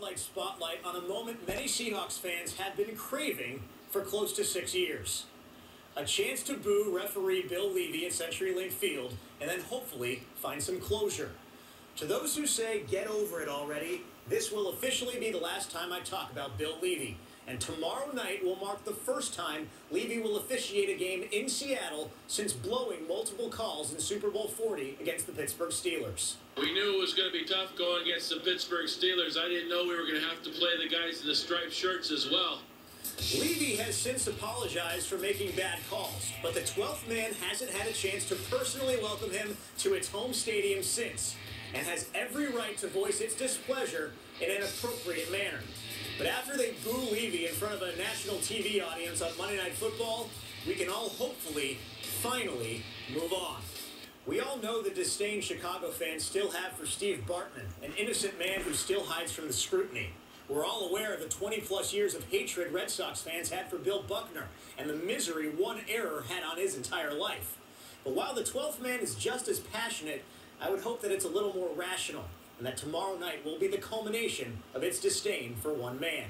spotlight on a moment many Seahawks fans have been craving for close to 6 years. A chance to boo referee Bill Levy at CenturyLink Field and then hopefully find some closure. To those who say get over it already, this will officially be the last time I talk about Bill Levy. And tomorrow night will mark the first time Levy will officiate a game in Seattle since blowing multiple calls in Super Bowl 40 against the Pittsburgh Steelers. We knew it was going to be tough going against the Pittsburgh Steelers. I didn't know we were going to have to play the guys in the striped shirts as well. Levy has since apologized for making bad calls, but the 12th man hasn't had a chance to personally welcome him to its home stadium since, and has every right to voice its displeasure in an appropriate manner. But after they boo Levy in front of a national TV audience on Monday Night Football, we can all hopefully, finally, move on. We all know the disdain Chicago fans still have for Steve Bartman, an innocent man who still hides from the scrutiny. We're all aware of the 20-plus years of hatred Red Sox fans had for Bill Buckner and the misery one error had on his entire life. But while the 12th man is just as passionate, I would hope that it's a little more rational, and that tomorrow night will be the culmination of its disdain for one man.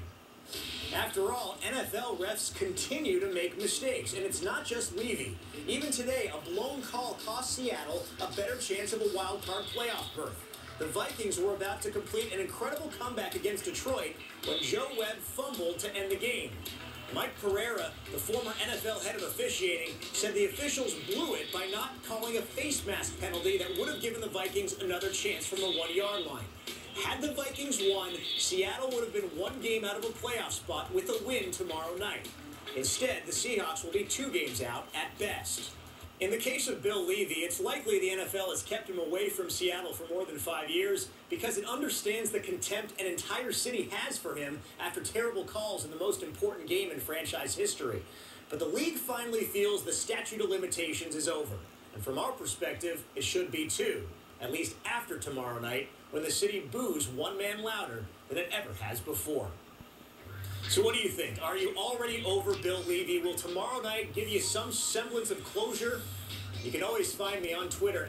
After all, NFL refs continue to make mistakes, and it's not just Levy. Even today, a blown call cost Seattle a better chance of a wild-card playoff berth. The Vikings were about to complete an incredible comeback against Detroit when Joe Webb fumbled to end the game. Mike Pereira, the former NFL head of officiating, said the officials blew it by not calling a face mask penalty that would have given the Vikings another chance from the 1-yard line. Had the Vikings won, Seattle would have been one game out of a playoff spot with a win tomorrow night. Instead, the Seahawks will be 2 games out at best. In the case of Bill Levy, it's likely the NFL has kept him away from Seattle for more than 5 years because it understands the contempt an entire city has for him after terrible calls in the most important game in franchise history. But the league finally feels the statute of limitations is over. And from our perspective, it should be too, at least after tomorrow night when the city boos one man louder than it ever has before. So what do you think? Are you already over Bill Levy? Will tomorrow night give you some semblance of closure? You can always find me on Twitter.